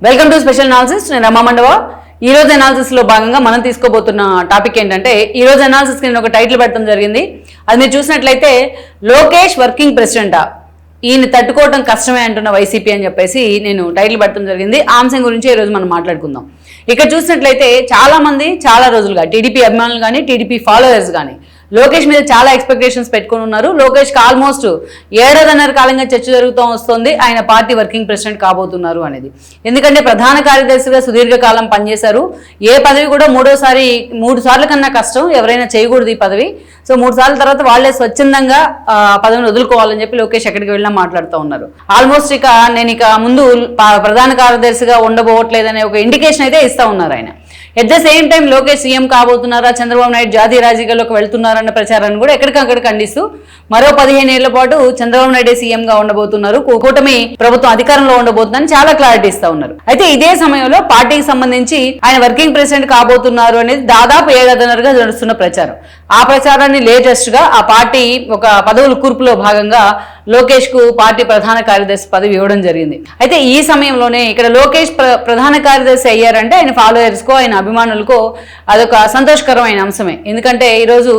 Welcome to special analysis. నేను రమా మండవ. ఈ రోజు అనాలిసిస్ లో భాగంగా మనం తీసుకోబోతున్న టాపిక్ ఏంటంటే, ఈ రోజు అనాలిసిస్ కి నేను ఒక టైటిల్ పెట్టడం జరిగింది. అది మీరు చూసినట్లయితే లోకేష్ వర్కింగ్ ప్రెసిడెంటా, ఈయన తట్టుకోవడం కష్టమే అంటున్న వైసీపీ అని చెప్పేసి నేను టైటిల్ పెట్టడం జరిగింది. ఆ అంశం గురించి ఈ రోజు మనం మాట్లాడుకుందాం. ఇక్కడ చూసినట్లయితే చాలా మంది చాలా రోజులుగా టీడీపీ అభిమానులు కానీ టీడీపీ ఫాలోవర్స్ కానీ లోకేష్ మీద చాలా ఎక్స్పెక్టేషన్స్ పెట్టుకుని ఉన్నారు. లోకేష్కి ఆల్మోస్ట్ 7.5 కాలంగా చర్చ జరుగుతూ వస్తుంది ఆయన పార్టీ వర్కింగ్ ప్రెసిడెంట్ కాబోతున్నారు అనేది. ఎందుకంటే ప్రధాన కార్యదర్శిగా సుదీర్ఘకాలం పనిచేశారు. ఏ పదవి కూడా 3 సార్లు కన్నా కష్టం, ఎవరైనా చేయకూడదు ఈ పదవి. సో 3 సార్ల తర్వాత వాళ్ళే స్వచ్ఛందంగా పదవిని వదులుకోవాలని చెప్పి లోకేష్ ఎక్కడికి వెళ్ళినా మాట్లాడుతూ ఉన్నారు. ఆల్మోస్ట్ నేను ముందు ప్రధాన కార్యదర్శిగా ఉండబోవట్లేదనే ఒక ఇండికేషన్ అయితే ఇస్తా ఉన్నారు ఆయన. At the same time Lokesh CM కాబోతున్నారా, చంద్రబాబు నాయుడు జాతీయ రాజకీయాల్లోకి వెళ్తున్నారన్న ప్రచారాన్ని కూడా ఎక్కడికక్కడ ఖండిస్తూ మరో 15 ఏళ్ల పాటు చంద్రబాబు నాయుడే సీఎంగా ఉండబోతున్నారు, కూటమి ప్రభుత్వం అధికారంలో ఉండబోతుందని చాలా క్లారిటీ ఇస్తా ఉన్నారు. అయితే ఇదే సమయంలో పార్టీకి సంబంధించి ఆయన వర్కింగ్ ప్రెసిడెంట్ కాబోతున్నారు అనేది దాదాపు 7.5గా నడుస్తున్న ప్రచారం. ఆ ప్రచారాన్ని లేటెస్ట్ గా ఆ పార్టీ ఒక పదవుల కూర్పులో భాగంగా లోకేష్ కు పార్టీ ప్రధాన కార్యదర్శి పదవి ఇవ్వడం జరిగింది. అయితే ఈ సమయంలోనే ఇక్కడ లోకేష్ ప్రధాన కార్యదర్శి అయ్యారంటే ఆయన ఫాలోయర్స్ కో ఆయన అభిమానులకో అదొక సంతోషకరమైన అంశమే. ఎందుకంటే ఈరోజు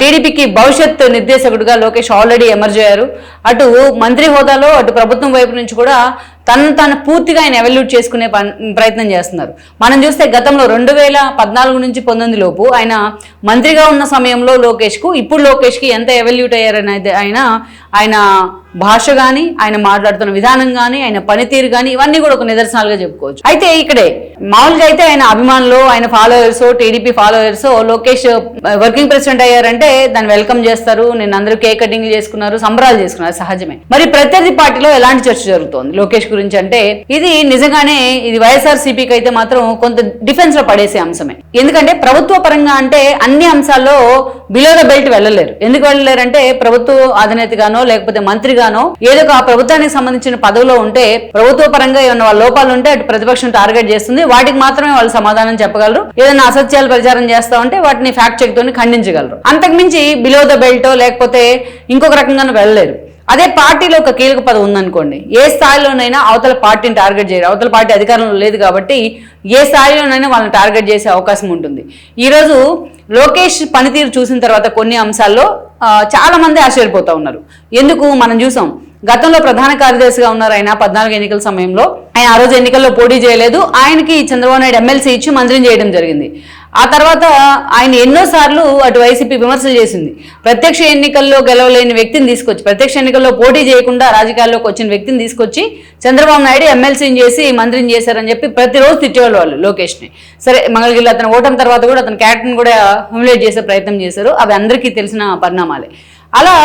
టీడీపీకి భవిష్యత్ నిర్దేశకుడిగా లోకేష్ ఆల్రెడీ ఎమర్జ్ అయ్యారు. అటు మంత్రి హోదాలో అటు ప్రభుత్వం వైపు నుంచి కూడా తను పూర్తిగా ఆయన ఎవల్యూట్ చేసుకునే ప్రయత్నం చేస్తున్నారు. మనం చూస్తే గతంలో 2014 నుంచి 19 లోపు ఆయన మంత్రిగా ఉన్న సమయంలో లోకేష్కు ఇప్పుడు లోకేష్కి ఎంత ఎవల్యూట్ అయ్యారనేది ఆయన భాష కానీ ఆయన మాట్లాడుతున్న విధానం కానీ ఆయన పనితీరు కానీ ఇవన్నీ కూడా ఒక నిదర్శనాలుగా చెప్పుకోవచ్చు. అయితే ఇక్కడే మామూలుగా అయితే ఆయన అభిమానులు ఆయన followers TDP followers Lokesh working president అయ్యారంటే దాన్ని వెల్కమ్ చేస్తారు. నేను అందరూ కేక్ కటింగ్ చేసుకున్నారు, సంబరాలు చేసుకున్నారు, సహజమే. మరి ప్రత్యర్థి పార్టీలో ఎలాంటి చర్చ జరుగుతోంది లోకేష్ గురించి అంటే ఇది నిజంగానే ఇది వైఎస్ఆర్సీపీకి అయితే మాత్రం కొంత డిఫెన్స్ లో పడేసే అంశమే. ఎందుకంటే ప్రభుత్వ పరంగా అంటే అన్ని అంశాల్లో బిలో ద బెల్ట్ వెళ్ళలేరు. ఎందుకు వెళ్ళలేరంటే ప్రభుత్వ అధినేతగానో లేకపోతే మంత్రిగానో ఏదో ఒక ప్రభుత్వానికి సంబంధించిన పదవిలో ఉంటే ప్రభుత్వ పరంగా ఏమైనా వాళ్ళ లోపాలు ఉంటే అటు ప్రతిపక్షం టార్గెట్ చేస్తుంది, వాటికి మాత్రమే వాళ్ళు సమాధానం చెప్పగలరు. ఏదైనా అసత్యాలు ప్రచారం చేస్తా ఉంటే వాటిని ఫ్యాక్ట్ చెక్ తోని ఖండించగలరు. అంతకుమించి బిలో ద బెల్ట్ లేకపోతే ఇంకొక రకంగానూ వెళ్ళలేరు. అదే పార్టీలో ఒక కీలక పదవి ఉందనుకోండి, ఏ స్థాయిలోనైనా అవతల పార్టీని టార్గెట్ చేయరు. అవతల పార్టీ అధికారంలో లేదు కాబట్టి ఏ స్థాయిలోనైనా వాళ్ళని టార్గెట్ చేసే అవకాశం ఉంటుంది. ఈరోజు లోకేష్ పనితీరు చూసిన తర్వాత కొన్ని అంశాల్లో చాలా మంది ఆశ్చర్యపోతా ఉన్నారు. ఎందుకు మనం చూసాం, గతంలో ప్రధాన కార్యదర్శిగా ఉన్నారు ఆయన 14 ఎన్నికల సమయంలో. ఆయన ఆ రోజు ఎన్నికల్లో పోటీ చేయలేదు. ఆయనకి చంద్రబాబు నాయుడు ఎమ్మెల్సీ ఇచ్చి మంత్రిని చేయడం జరిగింది. ఆ తర్వాత ఆయన ఎన్నోసార్లు అటు వైసీపీ విమర్శలు చేసింది. ప్రత్యక్ష ఎన్నికల్లో గెలవలేని వ్యక్తిని తీసుకొచ్చి, ప్రత్యక్ష ఎన్నికల్లో పోటీ చేయకుండా రాజకీయాల్లోకి వచ్చిన వ్యక్తిని తీసుకొచ్చి చంద్రబాబు నాయుడు ఎమ్మెల్సీని చేసి మంత్రిని చేశారని చెప్పి ప్రతిరోజు తిట్టేవాళ్ళు వాళ్ళు లోకేష్ని. సరే, మంగళగిరిలో అతను ఓటమి తర్వాత కూడా అతను క్యారెక్టర్ని కూడా హ్యూమిలేట్ చేసే ప్రయత్నం చేశారు. అవి అందరికీ తెలిసిన పరిణామాలే. అలా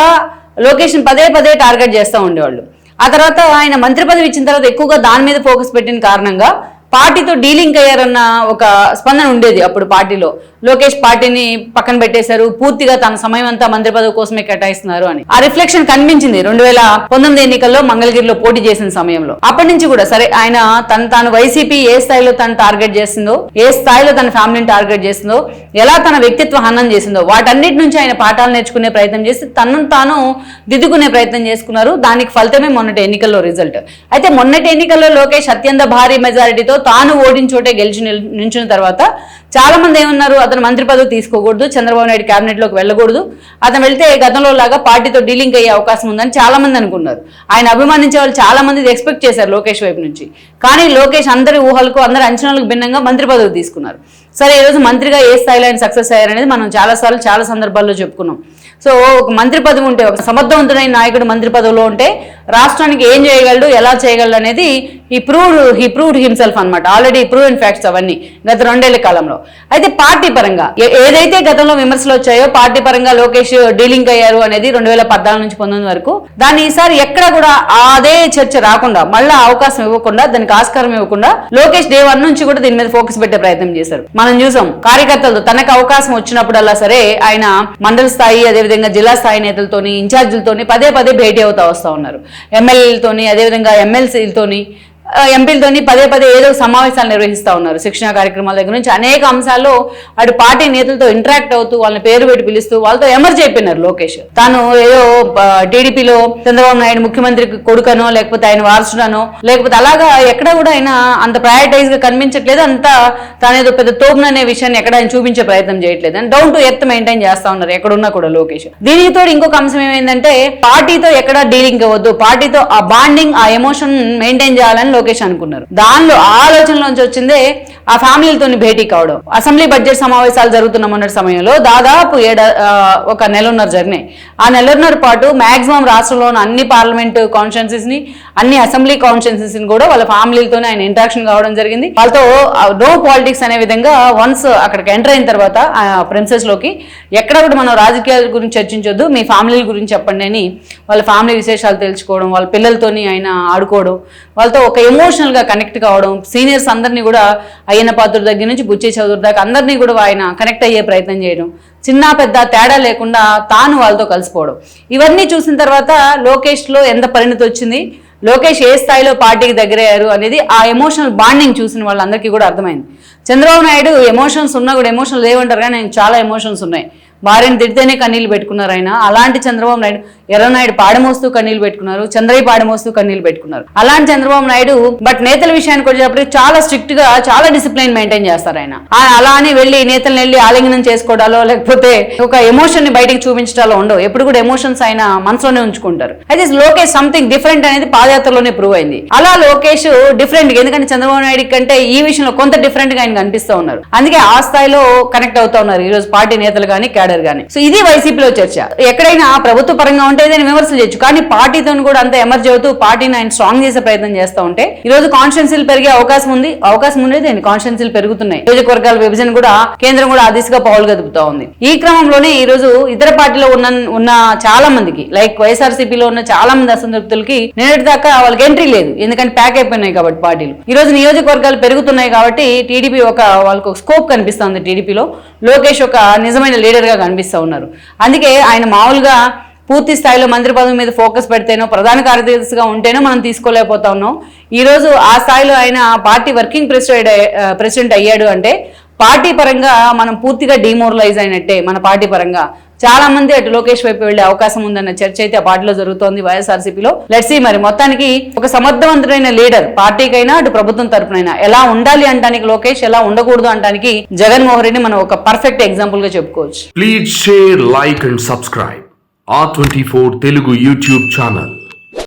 లోకేష్ని పదే టార్గెట్ చేస్తూ ఉండేవాళ్ళు. ఆ తర్వాత ఆయన మంత్రి పదవి ఇచ్చిన తర్వాత ఎక్కువగా దాని మీద ఫోకస్ పెట్టిన కారణంగా పార్టీతో డీలింగ్ అయ్యారన్న ఒక స్పందన ఉండేది అప్పుడు పార్టీలో. లోకేష్ పార్టీని పక్కన పెట్టేశారు, పూర్తిగా తన సమయం అంతా మంత్రి పదవి కోసమే కేటాయిస్తున్నారు అని ఆ రిఫ్లెక్షన్ కనిపించింది 2019 ఎన్నికల్లో మంగళగిరిలో పోటీ చేసిన సమయంలో. అప్పటి నుంచి కూడా సరే ఆయన తాను వైసీపీ ఏ స్థాయిలో తను టార్గెట్ చేసిందో, ఏ స్థాయిలో తన ఫ్యామిలీని టార్గెట్ చేసిందో, ఎలా తన వ్యక్తిత్వ హననం చేసిందో వాటన్నిటి నుంచి ఆయన పాఠాలు నేర్చుకునే ప్రయత్నం చేసి తనను తాను దిద్దుకునే ప్రయత్నం చేసుకున్నారు. దానికి ఫలితమే మొన్నటి ఎన్నికల్లో రిజల్ట్. అయితే మొన్నటి ఎన్నికల్లో లోకేష్ అత్యంత భారీ మెజారిటీతో తాను ఓడిన చోటే గెలిచి నిల్చున్న తర్వాత చాలా మంది ఏమన్నారు, అతను మంత్రి పదవి తీసుకోకూడదు, చంద్రబాబు నాయుడు క్యాబినెట్ లోకి వెళ్ళకూడదు, అతను వెళ్తే గతంలో లాగా పార్టీతో డీలింగ్ అయ్యే అవకాశం ఉందని చాలా మంది అనుకున్నారు. ఆయన అభిమానించే వాళ్ళు చాలా మంది ఎక్స్పెక్ట్ చేశారు లోకేష్ వైపు నుంచి. కానీ లోకేష్ అందరి ఊహలకు అందరి అంచనాలకు భిన్నంగా మంత్రి పదవి తీసుకున్నారు. సరే, ఈరోజు మంత్రిగా ఏ స్థాయిలో ఆయన సక్సెస్ అయ్యారనేది మనం చాలా సందర్భాల్లో చెప్పుకున్నాం. సో ఒక మంత్రి పదవి ఉంటే, ఒక సమర్థవంతుడైన నాయకుడు మంత్రి పదవిలో ఉంటే రాష్ట్రానికి ఏం చేయగలడు, ఎలా చేయగలడు అనేది హీ ప్రూవ్డ్ హిమ్సెల్ఫ్ అనమాట. ఆల్రెడీ ప్రూవెన్ ఫ్యాక్ట్స్ అవన్నీ గత 2 ఏళ్ల కాలంలో. అయితే పార్టీ పరంగా ఏదైతే గతంలో విమర్శలు వచ్చాయో పార్టీ పరంగా లోకేష్ డీలింగ్ అయ్యారు అనేది 2014 నుంచి 19 వరకు, దాన్ని ఈసారి ఎక్కడ కూడా అదే చర్చ రాకుండా, మళ్ళీ అవకాశం ఇవ్వకుండా, దానికి ఆస్కారం ఇవ్వకుండా లోకేష్ డే 1 నుంచి కూడా దీని మీద ఫోకస్ పెట్టే ప్రయత్నం చేశారు. మనం చూసాం కార్యకర్తలతో తనకు అవకాశం వచ్చినప్పుడల్లా సరే ఆయన మండల స్థాయి అదేవిధంగా జిల్లా స్థాయి నేతలతోని ఇన్ఛార్జీలతోని పదే భేటీ అవుతా వస్తా ఉన్నారు. ఎమ్మెల్యేలతోని అదేవిధంగా ఎమ్మెల్సీలతోని ఎంపీలతోని పదే పదే ఏదో సమావేశాలు నిర్వహిస్తూ ఉన్నారు. శిక్షణ కార్యక్రమాల దగ్గర నుంచి అనేక అంశాల్లో అటు పార్టీ నేతలతో ఇంటరాక్ట్ అవుతూ వాళ్ళని పేరు పెట్టి పిలుస్తూ వాళ్ళతో ఎమర్జ్ అయిపోయినారు లోకేష్. తాను ఏదో టీడీపీలో చంద్రబాబు నాయుడు ముఖ్యమంత్రికి కొడుకనో లేకపోతే ఆయన వారసుడనో లేకపోతే అలాగా ఎక్కడ కూడా ఆయన అంత ప్రయారిటైజ్ గా కనిపించట్లేదు. అంతా తానేదో పెద్ద తోపుననే విషయాన్ని ఎక్కడ ఆయన చూపించే ప్రయత్నం చేయట్లేదు. అని డౌన్ టు ఎర్త్ మెయింటైన్ చేస్తా ఉన్నారు ఎక్కడున్నా కూడా లోకేష్. దీనికి తోడు ఇంకొక అంశం ఏమైందంటే పార్టీతో ఎక్కడ డీలింగ్ అవ్వద్దు, పార్టీతో ఆ బాండింగ్ ఆ ఎమోషన్ మెయింటైన్ చేయాలని లోకేష్ అనుకున్నారు. దానిలో ఆలోచనలోంచి వచ్చిందే ఆ ఫ్యామిలీలతో భేటీ కావడం. అసెంబ్లీ బడ్జెట్ సమావేశాలు జరుగుతున్న మొన్నటి సమయంలో దాదాపు ఒక నెలన్నర జరిగినాయి. ఆ నెలన్నర పాటు మాక్సిమం రాష్ట్రంలోని అన్ని పార్లమెంట్ కాన్స్టిట్యున్సీస్ ని అన్ని అసెంబ్లీ కాన్స్టిట్యున్సీస్ ని కూడా వాళ్ళ ఫ్యామిలీలతోనే ఆయన ఇంటరాక్షన్ కావడం జరిగింది. వాళ్ళతో నో పాలిటిక్స్ అనే విధంగా వన్స్ అక్కడికి ఎంటర్ అయిన తర్వాత ఆ ప్రిన్సెస్ లోకి ఎక్కడ కూడా మనం రాజకీయాల గురించి చర్చించొద్దు, మీ ఫ్యామిలీల గురించి చెప్పండి అని వాళ్ళ ఫ్యామిలీ విశేషాలు తెలుసుకోవడం, వాళ్ళ పిల్లలతోని ఆయన ఆడుకోవడం, వాళ్ళతో ఒక ఎమోషనల్ గా కనెక్ట్ కావడం, సీనియర్స్ అందరినీ కూడా అయ్యన్న పాత్రుడి దగ్గర నుంచి బుచ్చి చౌదరి దాకా అందరినీ కూడా ఆయన కనెక్ట్ అయ్యే ప్రయత్నం చేయడం, చిన్న పెద్ద తేడా లేకుండా తాను వాళ్ళతో కలిసిపోవడం, ఇవన్నీ చూసిన తర్వాత లోకేష్ లో ఎంత పరిణతి వచ్చింది, లోకేష్ ఏ స్థాయిలో పార్టీకి దగ్గరయ్యారు అనేది ఆ ఎమోషనల్ బాండింగ్ చూసిన వాళ్ళందరికీ కూడా అర్థమైంది. చంద్రబాబు నాయుడు ఎమోషన్స్ ఉన్నా కూడా ఎమోషనల్ లేవంటారు కానీ ఆయన చాలా ఎమోషన్స్ ఉన్నాయి. భార్యను తిడితేనే కన్నీళ్ళు పెట్టుకున్నారు ఆయన. అలాంటి చంద్రబాబు నాయుడు ఎర్రనాయుడు పాడమోస్తూ కన్నీళ్ళు పెట్టుకున్నారు, చంద్రయ్య పాడమోస్తూ కన్నీళ్ళు పెట్టుకున్నారు. అలాంటి చంద్రబాబు నాయుడు బట్ నేతల విషయానికి వచ్చేటప్పటికి చాలా స్ట్రిక్ట్ గా చాలా డిసిప్లిన్ మెయింటైన్ చేస్తారు ఆయన. అలా అని వెళ్ళి నేతలను వెళ్ళి ఆలింగనం చేసుకోవడాలో లేకపోతే ఒక ఎమోషన్ ని బయటకు చూపించడాలో ఉండవు. ఎప్పుడు కూడా ఎమోషన్స్ ఆయన మనసులోనే ఉంచుకుంటారు. అయితే లోకేష్ సంథింగ్ డిఫరెంట్ అనేది పాదయాత్రలోనే ప్రూవ్ అయింది. అలా లోకేష్ డిఫరెంట్ గా, ఎందుకంటే చంద్రబాబు నాయుడు కంటే ఈ విషయంలో కొంత డిఫరెంట్ గా ఆయన కనిపిస్తూ ఉన్నారు. అందుకే ఆ స్థాయిలో కనెక్ట్ అవుతా ఉన్నారు ఈ రోజు పార్టీ నేతలు కానీ క్యాడర్ కానీ. సో ఇది వైసీపీలో చర్చ. ఎక్కడైనా ప్రభుత్వ పరంగా ఉంటే ఏదైనా విమర్శలు చేయొచ్చు, కానీ పార్టీతో కూడా అంత ఎమర్జ్ అవుతూ పార్టీని ఆయన స్ట్రాంగ్ చేసే ప్రయత్నం చేస్తూ ఉంటే ఈ రోజు కాన్స్టిట్యున్సీలు పెరిగే అవకాశం ఉంది. అవకాశం ఉండేది కాన్స్టిట్యున్సీలు పెరుగుతున్నాయి. నియోజకవర్గాల విభజన కూడా కేంద్రం కూడా ఆ దిశగా పావులు కదుపుతా ఉంది. ఈ క్రమంలోనే ఈ రోజు ఇతర పార్టీలో ఉన్న చాలా మందికి లైక్ వైఎస్ఆర్సీపీలో ఉన్న చాలా మంది అసంతృప్తులకి నిన్నటి దాకా వాళ్ళకి ఎంట్రీ లేదు, ఎందుకంటే ప్యాక్ అయిపోయినాయి కాబట్టి పార్టీలు. ఈ రోజు నియోజకవర్గాలు పెరుగుతున్నాయి కాబట్టి టీడీపీ వాళ్ళకు స్కోప్ కనిపిస్తుంది. టీడీపీలో లోకేష్ ఒక నిజమైన లీడర్ గా కనిపిస్తా ఉన్నారు. అందుకే ఆయన మామూలుగా పూర్తి స్థాయిలో మంత్రి పదవి మీద ఫోకస్ పెడితేనో ప్రధాన కార్యదర్శిగా ఉంటేనో మనం తీసుకోలేకపోతా ఉన్నాం. ఈ రోజు ఆ స్థాయిలో ఆయన పార్టీ వర్కింగ్ ప్రెసిడెంట్ అయ్యాడు అంటే పార్టీ పరంగా మనం పూర్తిగా డిమోరలైజ్ అయినట్టే. మన పార్టీ పరంగా చాలా మంది అటు లోకేష్ వైపు వెళ్లే అవకాశం ఉందన్న చర్చ అయితే ఆ పార్టీలో జరుగుతోంది వైఎస్ఆర్సీపీలో. లెట్స్ సీ మరి మొత్తానికి ఒక సమర్థవంతుడైన లీడర్ పార్టీకైనా అటు ప్రభుత్వం తరపునైనా ఎలా ఉండాలి అంటానికి లోకేష్, ఎలా ఉండకూడదు అంటానికి జగన్మోహన్ రెడ్డి మనం ఒక పర్ఫెక్ట్ ఎగ్జాంపుల్ గా చెప్పుకోవచ్చు. Please share, like and subscribe R24 Telugu YouTube channel.